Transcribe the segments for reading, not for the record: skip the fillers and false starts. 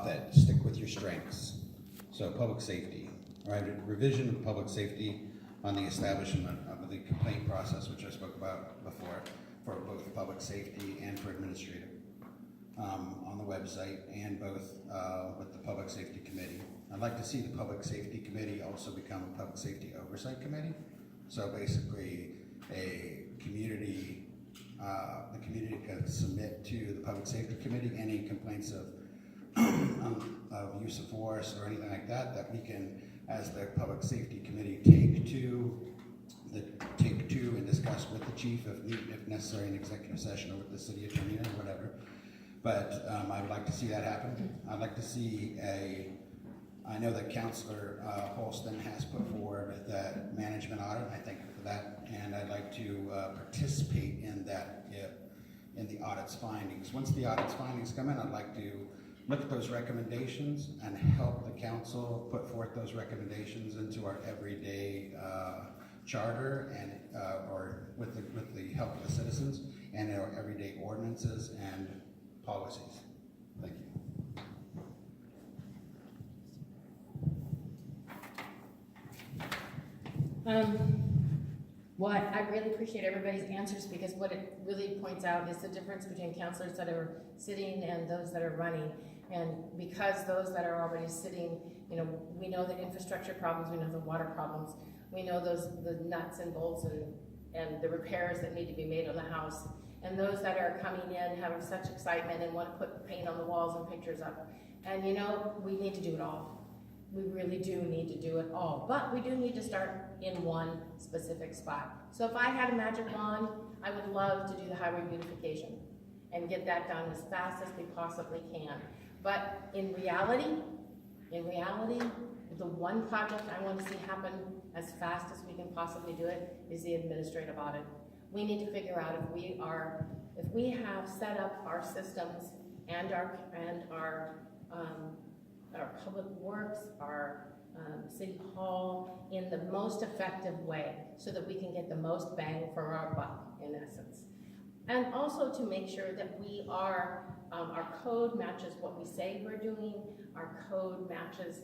that stick with your strengths. So public safety, right? Revision of public safety on the establishment of the complaint process, which I spoke about before, for both public safety and for administrative, on the website, and both with the public safety committee. I'd like to see the public safety committee also become a public safety oversight committee. So basically a community, the community could submit to the public safety committee any complaints of use of force or anything like that, that we can, as the public safety committee, take to and discuss with the chief if necessary in executive session or with the city attorney or whatever. But I would like to see that happen. I'd like to see I know that Councilor Holston has put forward that management audit. I thank her for that, and I'd like to participate in that in the audit's findings. Once the audit's findings come in, I'd like to look at those recommendations and help the council put forth those recommendations into our everyday charter and or with the help of the citizens and our everyday ordinances and policies. Thank you. Well, I really appreciate everybody's answers, because what it really points out is the difference between councilors that are sitting and those that are running. And because those that are already sitting, you know, we know the infrastructure problems, we know the water problems, we know the nuts and bolts and the repairs that need to be made on the house. And those that are coming in having such excitement and want to put paint on the walls and pictures up. And you know, we need to do it all. We really do need to do it all, but we do need to start in one specific spot. So if I had a magic wand, I would love to do the highway beautification and get that done as fast as we possibly can. But in reality, the one project I want to see happen as fast as we can possibly do it is the administrative audit. We need to figure out if we have set up our systems and our public works, our city hall in the most effective way, so that we can get the most bang for our buck, in essence. And also to make sure that we are, our code matches what we say we're doing, our code matches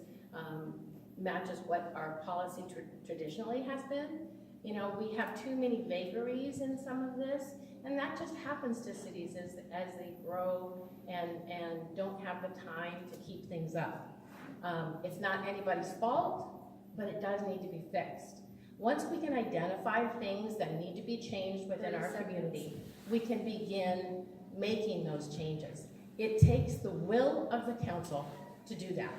what our policy traditionally has been. You know, we have too many vagaries in some of this, and that just happens to cities as they grow and don't have the time to keep things up. It's not anybody's fault, but it does need to be fixed. Once we can identify things that need to be changed within our community, we can begin making those changes. It takes the will of the council to do that.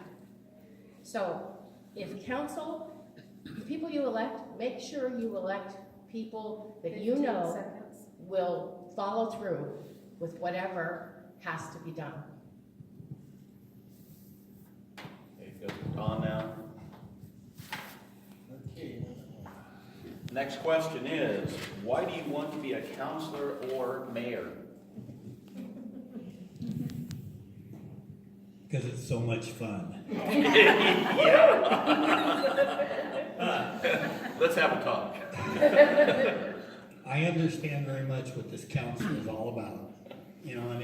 So if council, the people you elect, make sure you elect people that you know will follow through with whatever has to be done. Okay, go to Don now. Okay. Next question is, why do you want to be a councilor or mayor? Because it's so much fun. Yeah. Let's have a talk. I understand very much what this council is all about. You know, and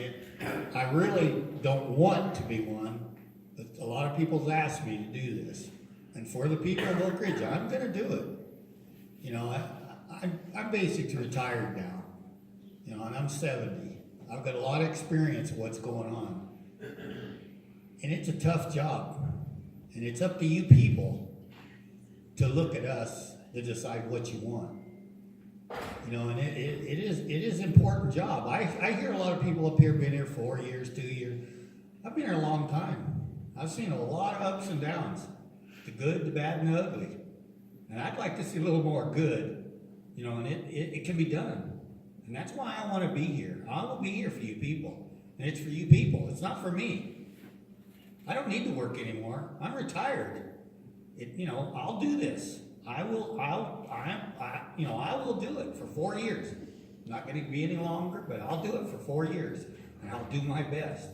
I really don't want to be one, but a lot of people's asked me to do this. And for the people of Oakridge, I'm gonna do it. You know, I'm basically retired now. You know, and I'm 70. I've got a lot of experience of what's going on. And it's a tough job. And it's up to you people to look at us to decide what you want. You know, and it is an important job. I hear a lot of people up here been here 4 years, 2 years. I've been here a long time. I've seen a lot of ups and downs, the good, the bad, and the ugly. And I'd like to see a little more good, you know, and it can be done. And that's why I want to be here. I will be here for you people. And it's for you people. It's not for me. I don't need to work anymore. I'm retired. You know, I'll do this. I will do it for 4 years. Not going to be any longer, but I'll do it for 4 years, and I'll do my best.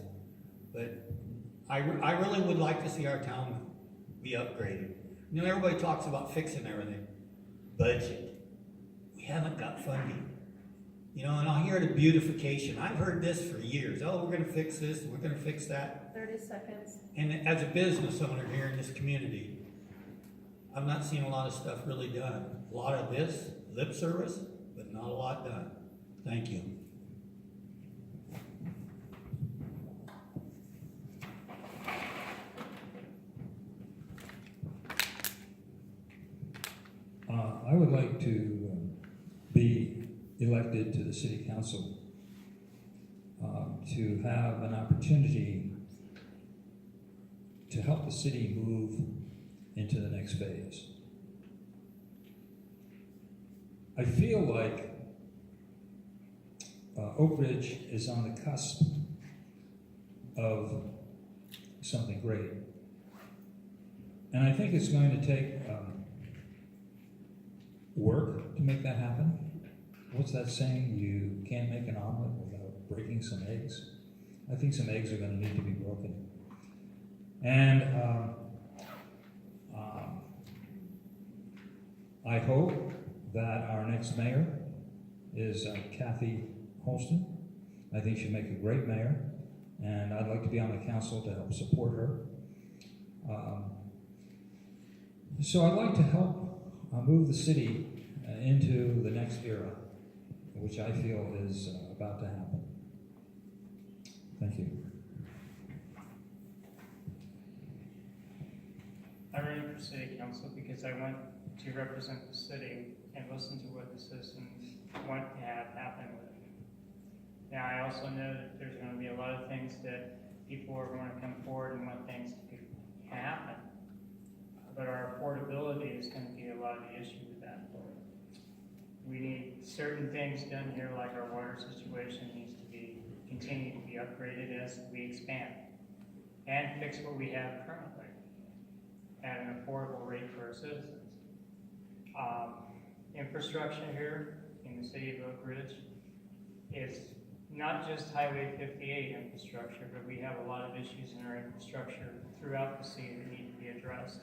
But I really would like to see our town be upgraded. You know, everybody talks about fixing everything. Budget. We haven't got funding. You know, and I'll hear the beautification. I've heard this for years. Oh, we're going to fix this, we're going to fix that. 30 seconds. And as a business owner here in this community, I've not seen a lot of stuff really done. A lot of this, lip service, but not a lot done. Thank you. I would like to be elected to the city council to have an opportunity to help the city move into the next phase. I feel like Oakridge is on the cusp of something great. And I think it's going to take work to make that happen. What's that saying? You can't make an omelet without breaking some eggs. I think some eggs are going to need to be broken. And I hope that our next mayor is Kathy Holston. I think she'll make a great mayor, and I'd like to be on the council to help support her. So I'd like to help move the city into the next era, which I feel is about to happen. Thank you. I ran for city council because I want to represent the city and listen to what the citizens want to have happen with it. Now, I also know that there's going to be a lot of things that people are going to come forward and want things to happen, but our affordability is going to be a lot of the issue with that. We need certain things done here, like our water situation needs to be continue to be upgraded as we expand, and fix what we have currently at an affordable rate for our citizens. Infrastructure here in the city of Oakridge is not just Highway 58 infrastructure, but we have a lot of issues in our infrastructure throughout the city that need to be addressed.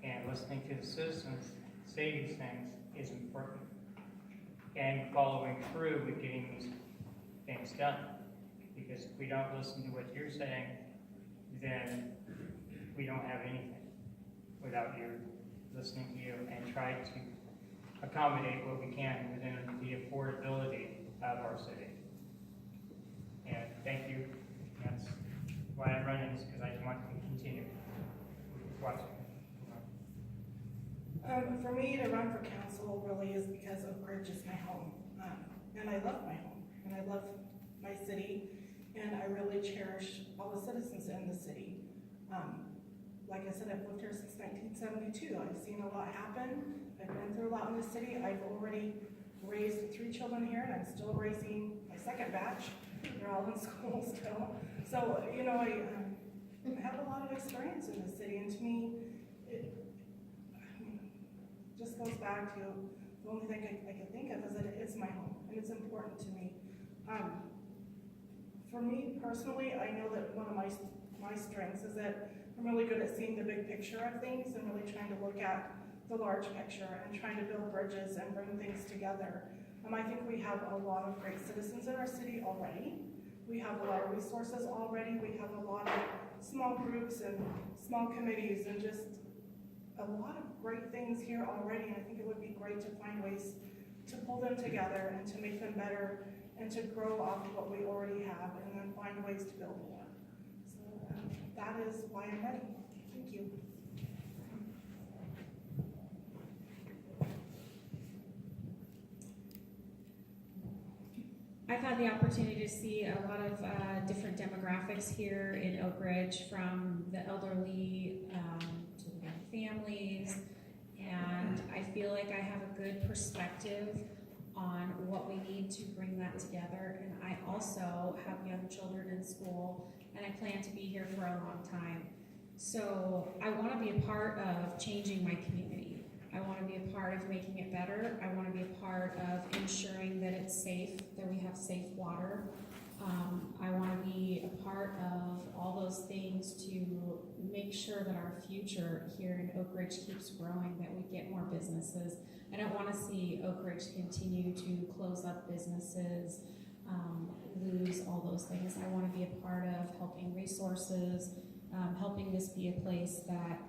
And listening to the citizens say these things is important. And following through with getting these things done. Because if we don't listen to what you're saying, then we don't have anything without you listening to you and try to accommodate what we can within the affordability of our city. And thank you. That's why I'm running this, because I want to continue watching. For me to run for council really is because Oakridge is my home. And I love my home, and I love my city, and I really cherish all the citizens in the city. Like I said, I've lived here since 1972. I've seen a lot happen. I've been through a lot in the city. I've already raised 3 children here, and I'm still raising my second batch. They're all in school still. So, you know, I have a lot of experience in the city, and to me, it just goes back to the only thing I can think of is that it's my home, and it's important to me. For me personally, I know that one of my strengths is that I'm really good at seeing the big picture of things and really trying to look at the large picture and trying to build bridges and bring things together. I think we have a lot of great citizens in our city already. We have a lot of resources already. We have a lot of small groups and small committees and just a lot of great things here already. And I think it would be great to find ways to pull them together and to make them better and to grow off of what we already have and then find ways to build more. So that is why I'm ready. Thank you. I've had the opportunity to see a lot of different demographics here in Oakridge, from the elderly to the young families, and I feel like I have a good perspective on what we need to bring that together. And I also have young children in school, and I plan to be here for a long time. So I want to be a part of changing my community. I want to be a part of making it better. I want to be a part of ensuring that it's safe, that we have safe water. I want to be a part of all those things to make sure that our future here in Oakridge keeps growing, that we get more businesses. I don't want to see Oakridge continue to close up businesses. lose all those things. I want to be a part of helping resources, helping this be a place that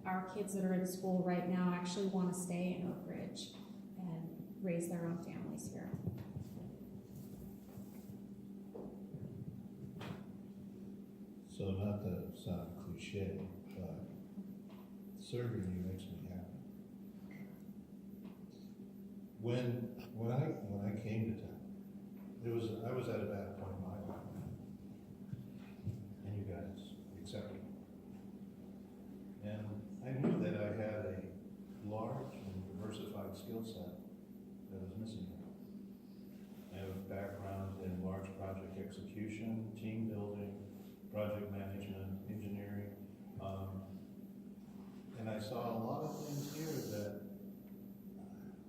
our kids that are in school right now actually want to stay in Oakridge and raise their own families here. So not to sound cliche, but serving you makes me happy. When I came to town, I was at a bad point in my life, and you guys accepted me. And I knew that I had a large and diversified skill set that was missing. I have a background in large project execution, team building, project management, engineering, and I saw a lot of things here that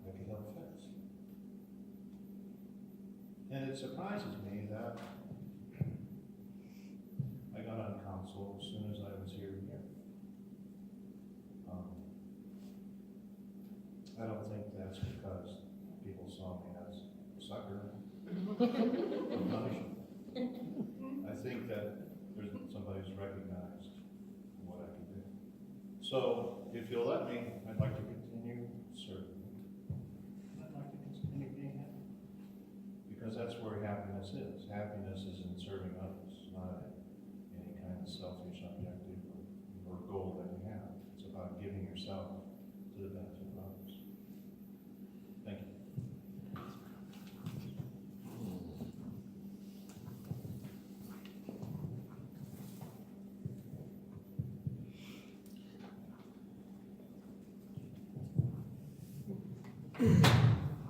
I could help fix. And it surprises me that I got on council as soon as I was here. I don't think that's because people saw me as a sucker or punishment. I think that somebody's recognized what I can do. So, if you'll let me, I'd like to continue serving. I'd like to continue being happy. Because that's where happiness is. Happiness is in serving others, not any kind of selfish objective or goal that you have. It's about giving yourself to the benefit of others. Thank you.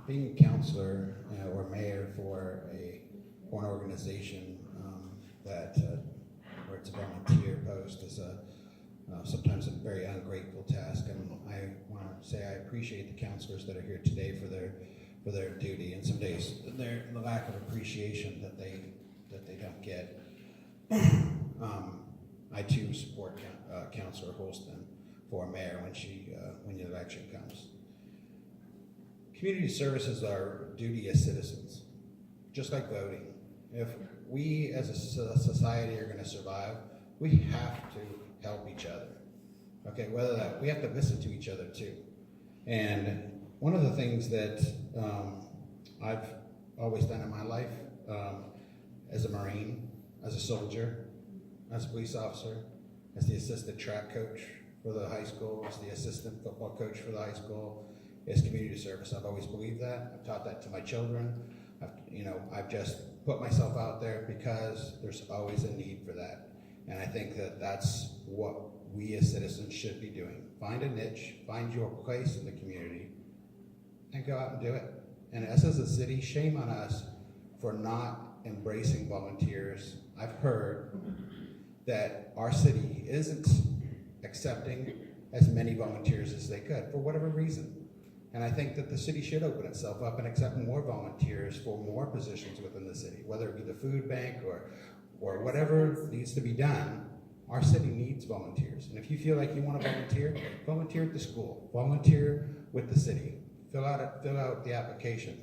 Being a counselor or mayor for an organization that where it's a volunteer post is sometimes a very ungrateful task, and I want to say I appreciate the counselors that are here today for their duty, and some days the lack of appreciation that they don't get. I too support Councilor Holston for mayor when the election comes. Community service is our duty as citizens, just like voting. If we as a society are going to survive, we have to help each other. Okay, whether that we have to listen to each other too. And one of the things that I've always done in my life, as a Marine, as a soldier, as a police officer, as the assistant track coach for the high school, as the assistant football coach for the high school, is community service. I've always believed that. I've taught that to my children. I've just put myself out there because there's always a need for that. And I think that that's what we as citizens should be doing. Find a niche, find your place in the community, and go out and do it. And us as a city, shame on us for not embracing volunteers. I've heard that our city isn't accepting as many volunteers as they could for whatever reason. And I think that the city should open itself up and accept more volunteers for more positions within the city, whether it be the food bank or whatever needs to be done. Our city needs volunteers. And if you feel like you want to volunteer, volunteer at the school, volunteer with the city. Fill out the application.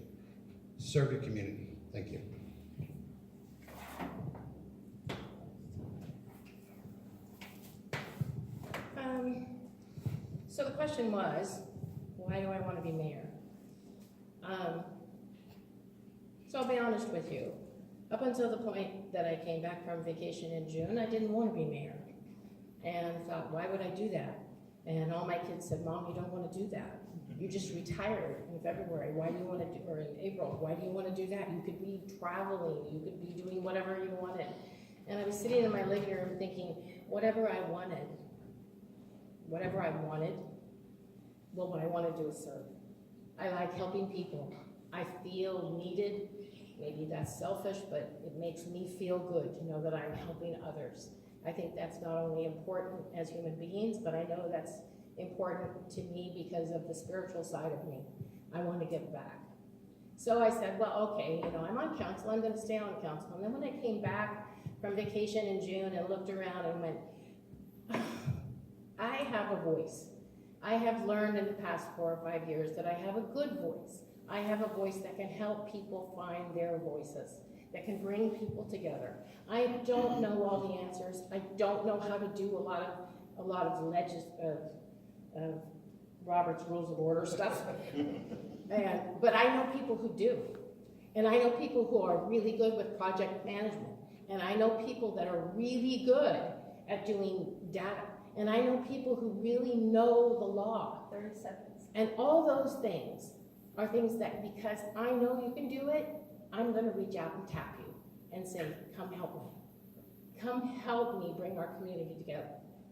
Serve your community. Thank you. So the question was, why do I want to be mayor? So I'll be honest with you. Up until the point that I came back from vacation in June, I didn't want to be mayor. And thought, why would I do that? And all my kids said, Mom, you don't want to do that. You just retired in February. Why do you want to do, or in April, why do you want to do that? You could be traveling. You could be doing whatever you wanted. And I was sitting in my living room thinking, whatever I wanted, well, what I want to do is serve. I like helping people. I feel needed. Maybe that's selfish, but it makes me feel good to know that I'm helping others. I think that's not only important as human beings, but I know that's important to me because of the spiritual side of me. I want to give back. So I said, well, okay, I'm on council, I'm going to stay on council. And then when I came back from vacation in June and looked around and went, I have a voice. I have learned in the past 4 or 5 years that I have a good voice. I have a voice that can help people find their voices, that can bring people together. I don't know all the answers. I don't know how to do a lot of Robert's Rules of Order stuff. But I know people who do. And I know people who are really good with project management. And I know people that are really good at doing data. And I know people who really know the law. 30 seconds. And all those things are things that, because I know you can do it, I'm gonna reach out and tap you and say, come help me. Come help me bring our community together.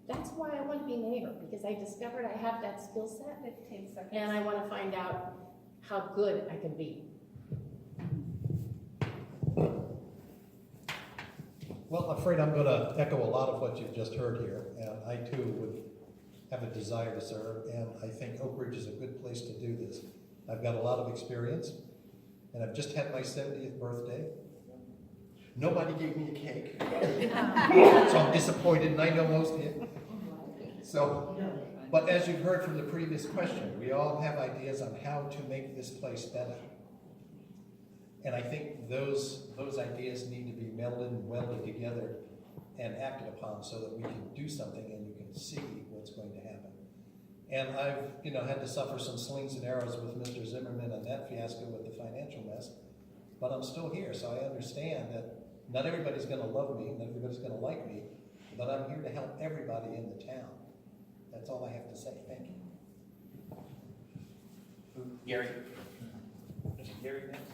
That's why I want to be mayor, because I discovered I have that skill set. 15 seconds. And I want to find out how good I can be. Well, I'm afraid I'm going to echo a lot of what you've just heard here, and I too would have a desire to serve, and I think Oakridge is a good place to do this. I've got a lot of experience, and I've just had my 70th birthday. Nobody gave me a cake, so I'm disappointed, and I know most did. So, but as you've heard from the previous question, we all have ideas on how to make this place better. And I think those ideas need to be melded and welded together and acted upon so that we can do something and you can see what's going to happen. And I've, had to suffer some slings and arrows with Mr. Zimmerman on that fiasco with the financial mess, but I'm still here, so I understand that not everybody's gonna love me, not everybody's gonna like me, but I'm here to help everybody in the town. That's all I have to say. Thank you. Gary? Is it Gary next?